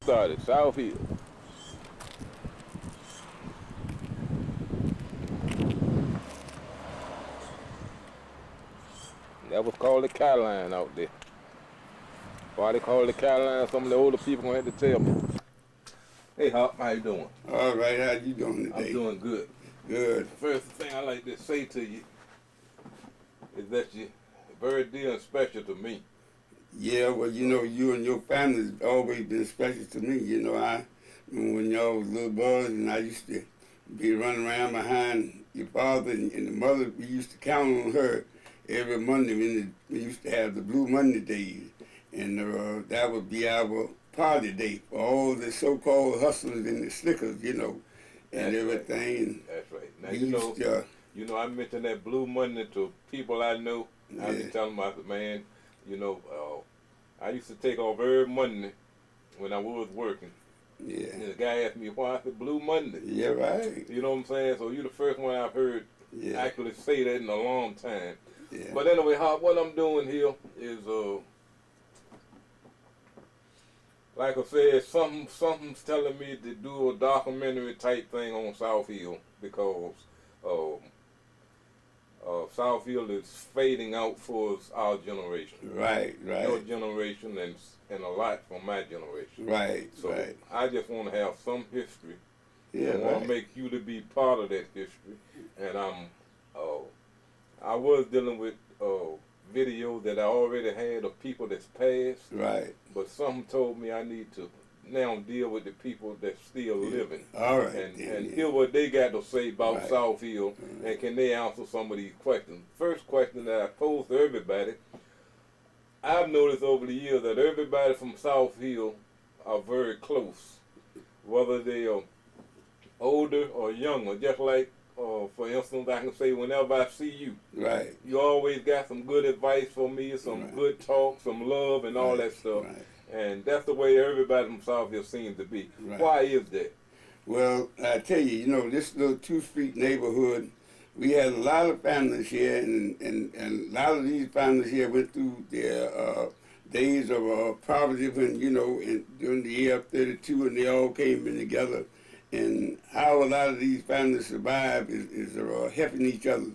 Started South Hill. That was called the Caroline out there. Why they call it the Caroline? Some of the older people gonna have to tell me. Hey Hop, how you doing? All right, how you doing today? I'm doing good. Good. First thing I like to say to you is that you're very dear and special to me. Yeah, well, you and your family's always been special to me. I when y'all was little boys, and I used to be running around behind your father and the mother. We used to count on her every Monday when we used to have the Blue Monday days, and that would be our party day for all the so-called hustlers and the slickers, and That's everything. right. That's right. Now We you know, used to, I mentioned that Blue Monday to people I know. I be yeah, telling them, I said, man, I used to take off every Monday when I was working. And yeah, the guy asked me why I said Blue Monday. yeah, right, You know what I'm saying? So you're the first one I've heard yeah, actually say that in a long time. yeah. But anyway, what I'm doing here is, like I said, something's telling me to do a documentary type thing on South Hill because um, South Hill is fading out for our generation, Right, your right, generation, and a lot from my generation. right, So right. I just want to have some history Yeah, and want to right, make you to be part of that history. And I was dealing with video that I already had of people that's passed, right. but some told me I need to now deal with the people that's still Yeah. living All right, and then, hear what they got to say yeah. about Right. South Hill and can they answer some of these questions. First question that I pose to everybody, I've noticed over the years that everybody from South Hill are very close, whether they are older or younger, just like, for instance, I can say whenever I see you, Right, you always got some good advice for me, some right, good talk, some love, and all right, that stuff. right, And that's the way everybody from South Hill seems to be. right. Why is that? Well, I tell you, this little two-street neighborhood, we had a lot of families here, and a lot of these families here went through their days of poverty when, during the year of 32, and they all came in together. And how a lot of these families survive is helping each other.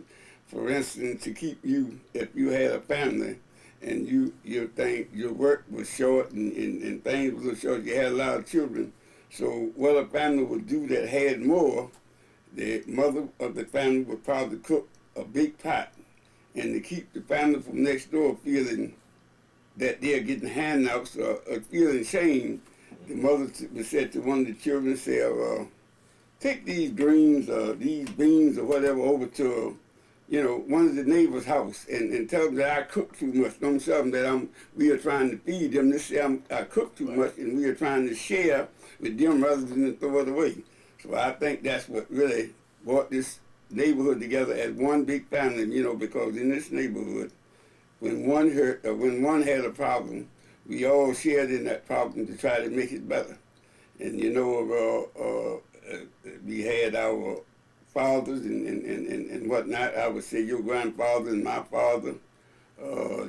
For instance, to keep you, if you had a family, and you think your work was short and things were short, you had a lot of children, so what a family would do that had more, the mother of the family would probably cook a big pot. And to keep the family from next door feeling that they're getting handouts or feeling shame, the mother would say to one of the children, say, take these greens or these beans or whatever over to, one of the neighbor's house and tell them that I cook too much. Don't tell them that we are trying to feed them. They say I cook too much and we are trying to share with them rather than to throw it away. So I think that's what really brought this neighborhood together as one big family, because in this neighborhood, when one hurt or when one had a problem, we all shared in that problem to try to make it better. And we had our fathers and whatnot. I would say your grandfather and my father.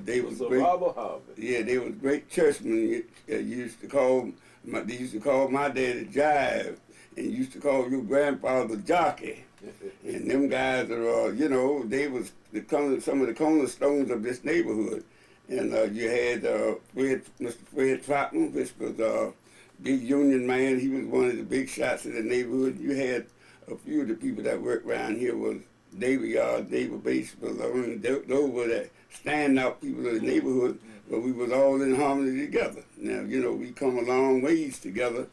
They was So great. Robert Harvey. Yeah, they was great churchmen. They used to call my daddy Jive, and used to call your grandfather Jockey. And them guys are, they was some of the cornerstones of this neighborhood. And you had Mr. Fred Trotman, which was big union man. He was one of the big shots of the neighborhood. You had a few of the people that worked around here was David Yard, David Bates, but those were the standout people of the neighborhood, but we was all in harmony together. Now, we come a long ways together,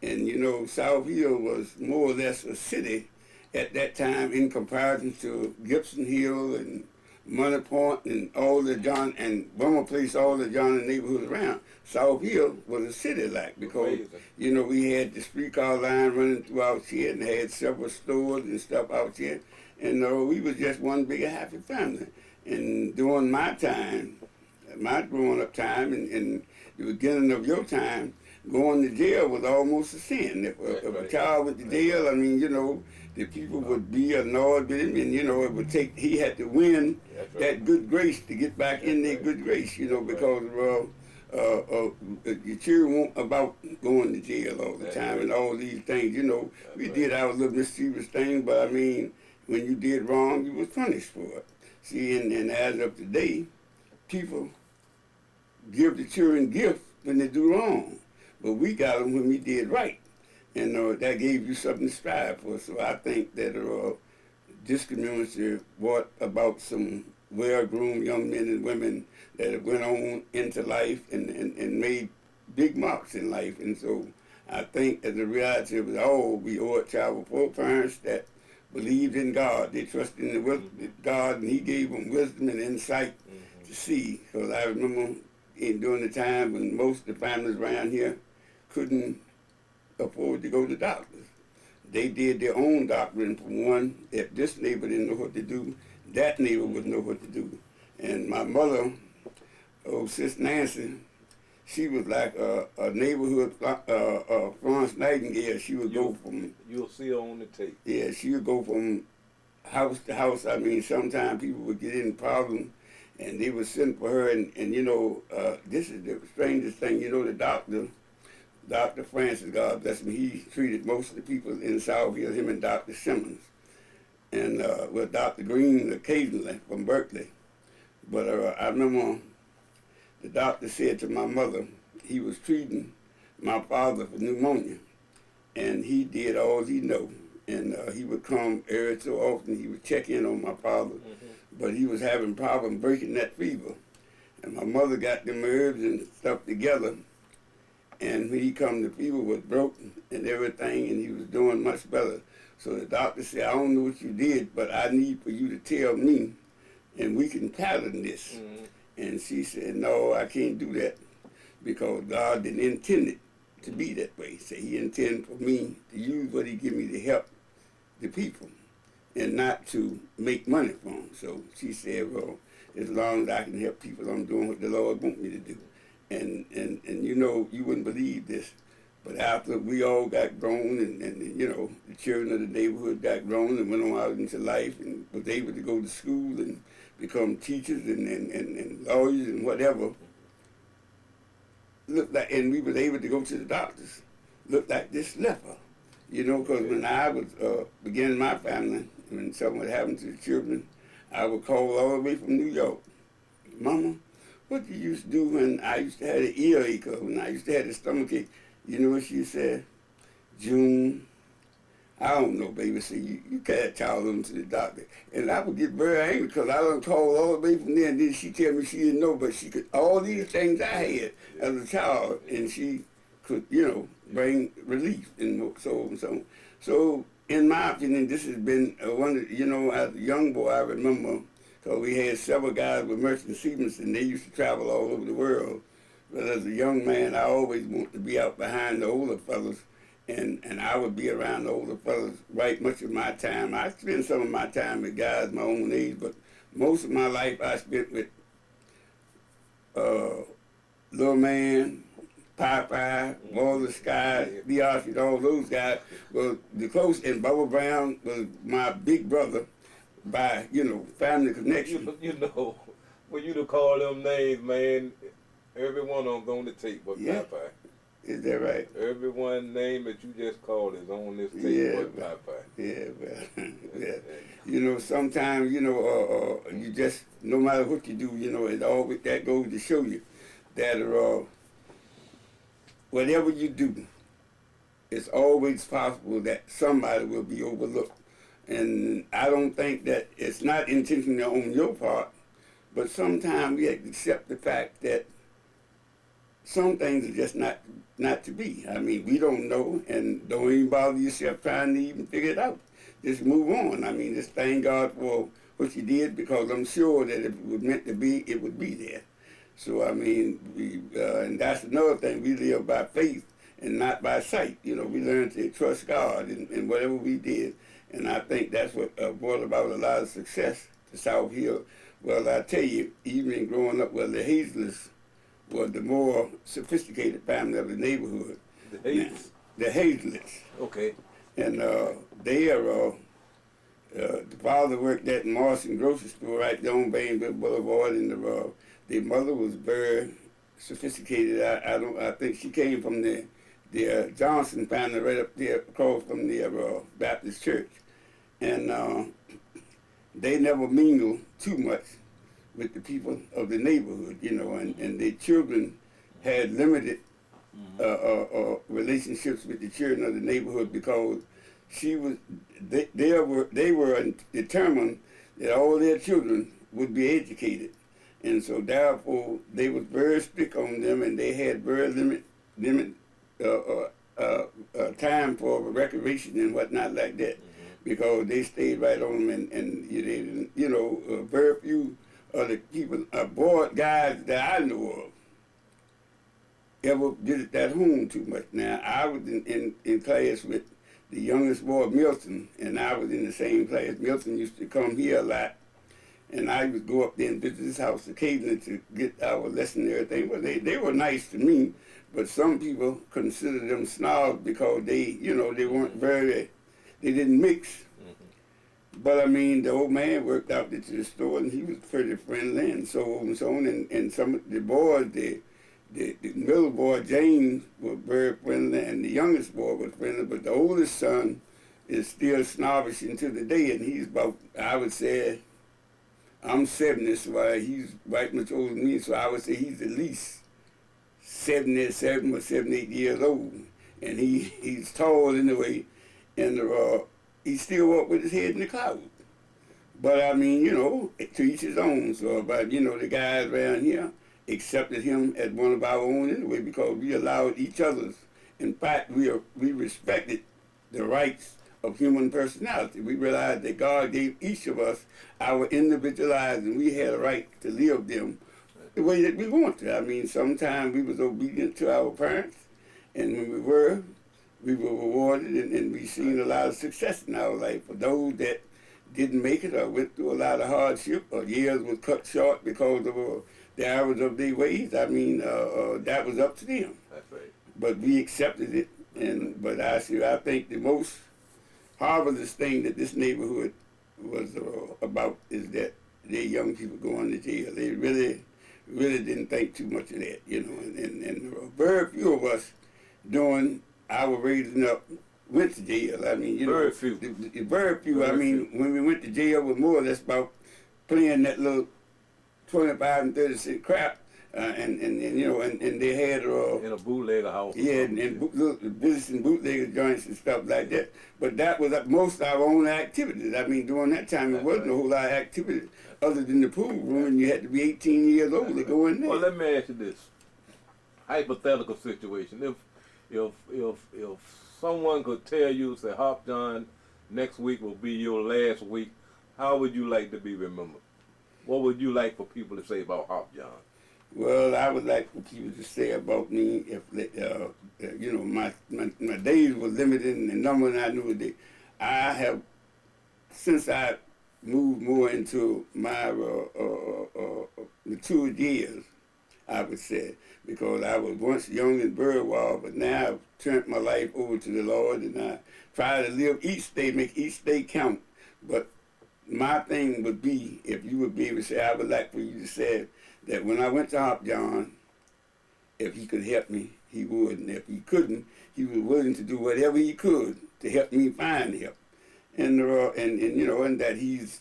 and, South Hill was more or less a city at that time in comparison to Gibson Hill and Money Point and all the John and Bummer Place, all the John and neighborhoods around. South Hill was a city like because Amazing. we had the streetcar line running through out here and had several stores and stuff out here, and we was just one big happy family. And during my time, my growing up time, and the beginning of your time, going to jail was almost a sin. If a child went to jail, I mean, the people would be annoyed with him, and it would take. He had to win That's right. that good grace to get back in their right. good grace, That's right. because your children won't about going to jail all the That's time right. and all these things. You know, That's we right. did our little mischievous things, but I mean, when you did wrong, you was punished for it. See, and as of today, people give the children gifts when they do wrong, but we got them when we did right, and that gave you something to strive for. So I think that this community brought about some well-groomed young men and women that have went on into life and made big marks in life. And so I think that the reality of it all, we owe it to our foreparents that believed in God. They trusted in the God, and He gave them wisdom and insight to see. Because I remember during the time when most of the families around here couldn't afford to go to doctors. They did their own doctoring for one. If this neighbor didn't know what to do, that neighbor would know what to do. And my mother, Sis Nancy, she was like a neighborhood Florence Nightingale. She would go from, You'll see her on the tape. yeah, she would go from house to house. I mean, sometimes people would get in problems and they would send for her. And you know, this is the strangest thing. You know, the doctor, Dr. Francis, God bless him, he treated most of the people in South Hill, him and Dr. Simmons, and with Dr. Green occasionally from Berkeley. But I remember the doctor said to my mother, he was treating my father for pneumonia, and he did all he know. And he would come every so often, he would check in on my father, but he was having problems breaking that fever. And my mother got them herbs and stuff together, and when he come, the fever was broken and everything, and he was doing much better. So the doctor said, I don't know what you did, but I need for you to tell me, and we can pattern this. And she said, no, I can't do that, because God didn't intend it to be that way. So He intended for me to use what He give me to help the people and not to make money from them. So she said, well, as long as I can help people, I'm doing what the Lord wants me to do. And you know, you wouldn't believe this, but after we all got grown and you know, the children of the neighborhood got grown and went on out into life and was able to go to school and become teachers and lawyers and whatever, looked like, and we was able to go to the doctors, looked like this leper. You know, because when I was beginning my family, when something would happen to the children, I would call all the way from New York. Mama, what you used to do when I used to have an earache or when I used to have a stomach ache? You know what she said? June, I don't know, baby. So you can't tell them to the doctor. And I would get very angry because I done called all the way from there, and then she tell me she didn't know, but she could, all these things I had as a child, and she could, you know, bring relief and so and so. So in my opinion, this has been one of, you know, as a young boy, I remember, because we had several guys with Merchant Stevens, and they used to travel all over the world. But as a young man, I always wanted to be out behind the older fellas, and I would be around the older fellas right much of my time. I spent some of my time with guys my own age, but most of my life I spent with Little Man, Popeye, Walter Scott, Lee Archie, all those guys. Well, the close, and Bubba Brown was my big brother by, you know, family connection. You know, when you to call them names, man, every one of them's on the tape but Popeye. Is that right? Every one name that you just called is on this tape but Popeye. Yeah, well, yeah. You know, sometimes, you know, you just, no matter what you do, you know, it always, that goes to show you that whatever you do, it's always possible that somebody will be overlooked. And I don't think that it's not intentional on your part, but sometimes we have to accept the fact that some things are just not to be. I mean, we don't know, and don't even bother yourself trying to even figure it out. Just move on. I mean, just thank God for what you did, because I'm sure that if it was meant to be, it would be there. So, I mean, and that's another thing. We live by faith and not by sight. You know, we learn to trust God in whatever we did. And I think that's what brought about a lot of success to South Hill. Well, I tell you, even growing up, well, the Hazlets was the more sophisticated family of the neighborhood. The Hazlets? The Hazlets. Okay. And they are, the father worked at Morrison grocery store right there on Bainville Boulevard, and their mother was very sophisticated. I think she came from the Johnson family right up there across from the Baptist church, and they never mingled too much with the people of the neighborhood, you know, and their children had limited relationships with the children of the neighborhood because they were determined that all their children would be educated, and so therefore they was very strict on them, and they had very limit time for recreation and whatnot like that, because they stayed right on them, and they didn't, you know, very few other people, guys that I know of, ever visited that home too much. Now, I was in class with the youngest boy, Milton, and I was in the same class. Milton used to come here a lot, and I would go up there and visit his house occasionally to get our lesson and everything. But they were nice to me, but some people considered them snobs because they, you know, they weren't they didn't mix. But I mean, the old man worked out there to the store, and he was pretty friendly, and so on and so on. And some of the boys, the middle boy, James, was very friendly, and the youngest boy was friendly, but the oldest son is still snobbish until the day, and he's about, I would say, I'm 70, so he's right much older than me, so I would say he's at least 77 or 78 years old, and he's tall anyway, and he still walk with his head in the clouds. But I mean, you know, to each his own. So, but you know, the guys around here accepted him as one of our own anyway, because we allowed each other's. In fact, we respected the rights of human personality. We realized that God gave each of us our individual lives, and we had a right to live them the way that we want to. I mean, sometimes we was obedient to our parents, and when we were rewarded, and we seen a lot of success in our life. For those that didn't make it or went through a lot of hardship or years was cut short because of the hours of their ways, I mean, that was up to them. That's right. But we accepted it, but I think the most marvelous thing that this neighborhood was about is that their young people going to jail. They really didn't think too much of that, you know, and very few of us during our raising up went to jail. I mean, you know, very few. I mean, when we went to jail, was more or less about playing that little 25 and 30 cent crap, and you know, and they had in a bootlegger house. Yeah, and business and bootlegger joints and stuff like that. But that was most of our own activities. I mean, during that time, there wasn't a whole lot of activities other than the pool room, and you had to be 18 years old to go in there. Well, let me ask you this hypothetical situation: if someone could tell you, say, Hop John, next week will be your last week, how would you like to be remembered? What would you like for people to say about Hop John? Well, I would like for people to say about me, if you know, my days were limited in the number, and I knew that I have, since I moved more into my mature years, I would say, because I was once young and very wild, but now I've turned my life over to the Lord, and I try to live each day, make each day count. But my thing would be, if you would be able to say, I would like for you to say that when I went to Hop John, if he could help me, he would, and if he couldn't, he was willing to do whatever he could to help me find help. And you know, and that he's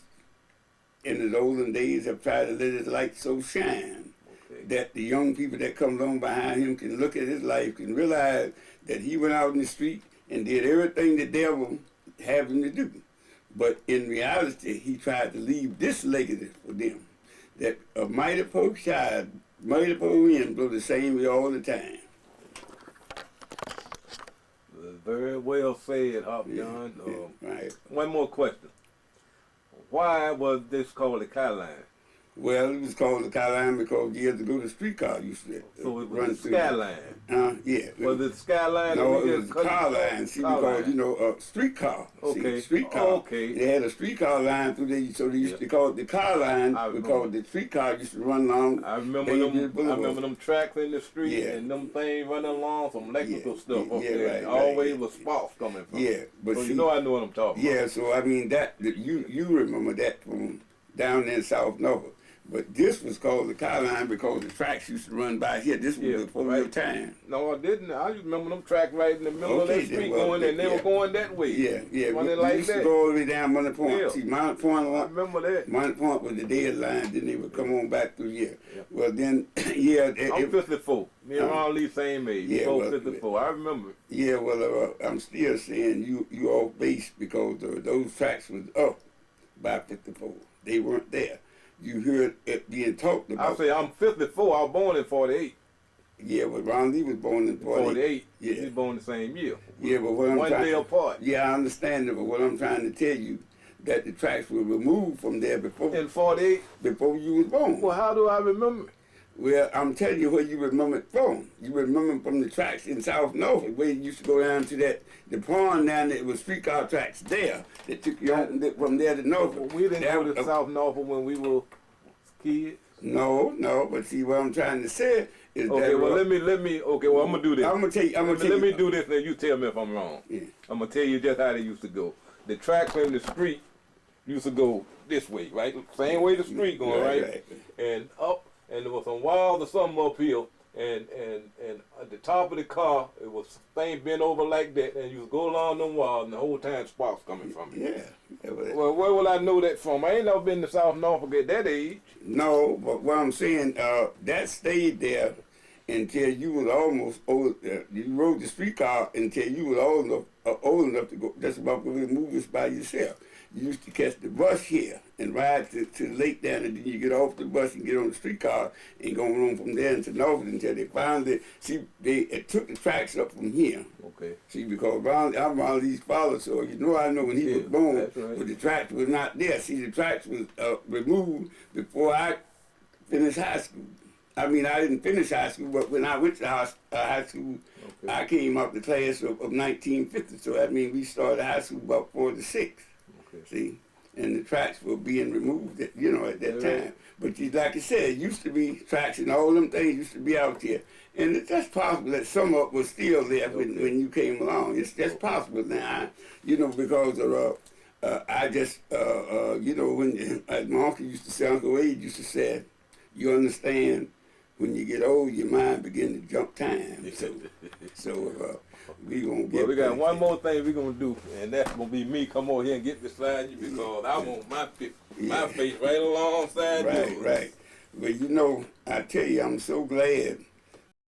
in his olden days have tried to let his light so shine that the young people that come along behind him can look at his life, can realize that he went out in the street and did everything the devil had him to do. But in reality, he tried to leave this legacy for them, that a mighty poor child, mighty poor wind blow the same way all the time. Very well said, Hop John. Right. One more question. Why was this called the Skyline? Well, it was called the Skyline because years ago the streetcar used to so it was run the through. Skyline. Yeah. Was it Skyline? No, it was the car line. See, because, you know, streetcar. Okay. See, streetcar. Okay. They had a streetcar line through there, so they used to call it the car line because the streetcar used to run along. I remember them tracks in the street and them things running along, some electrical stuff up there. Always was sparks coming from. Yeah, but so you know I know what I'm talking about. Yeah, so I mean, you remember that from down there in South Norfolk. But this was called the car line because the tracks used to run by here. This was Yeah, before your time. No, I didn't. I just remember them tracks right in the middle of Okay, that street well, going, and they were going that way. Yeah, yeah. Running We like used to that. go all the way down Money Point. Yeah. See, Mount Point, I remember that. Mount Point was the dead line. Then they would come on back through here. Yeah. Well, then, yeah. I'm 54. Me and Ron Lee same age. Yeah, Both well, 54. I remember. Yeah, well, I'm still saying you off base because those tracks was up by 54. They weren't there. You heard it being talked I about. say I'm 54. I was born in 48. Yeah, but Ron Lee was born in 48. Yeah. He was born the same year. Yeah, but what I'm One trying, day apart. Yeah, I understand it, but what I'm trying to tell you, that the tracks were removed from there before In 48. you was born. Well, how do I remember it? Well, I'm telling you where you remember it from. You remember it from the tracks in South Norfolk, where you used to go down to the pond down there. It was streetcar tracks there that took you on from there to Norfolk. We didn't go to South Norfolk when we were kids. No, but see what I'm trying to say is that. Okay, well let me. Okay, well I'm gonna do this. I'm gonna tell you. Let me do this, and you tell me if I'm wrong. Yeah. I'm gonna tell you just how they used to go. The tracks in the street used to go this way, right? Same way the street going, right? And up, and there was some walls or something up here, and at the top of the car, it was thing bent over like that, and you would go along them walls, and the whole time sparks coming from it. Yeah. Well, where will I know that from? I ain't never been to South Norfolk at that age. No, but what I'm saying, that stayed there until you was almost old. You rode the streetcar until you was old enough to go. That's about to move this by yourself. You used to catch the bus here and ride to the lake down, and then you get off the bus and get on the streetcar and go on from there into Norfolk until they finally it took the tracks up from here. Okay. See, because I'm around these fathers, so I know when he was born, right. but the tracks was not there. See, the tracks was removed before I finished high school. I mean, I didn't finish high school, but when I went to high school, Okay. I came up the class of 1950. So that means we started high school about 46. Okay. See, and the tracks were being removed, at that time. But like I said, it used to be tracks and all them things used to be out there. And it's just possible that some of it was still there when you came along. It's just possible now, because of, I just, when as my uncle used to say, Uncle Wade used to say, you understand, when you get old, your mind begin to jump time. So we gonna get. Well, we got one more thing we gonna do, and that's gonna be me come over here and get beside you because I want my face right alongside you. Right. Well, I tell you, I'm so glad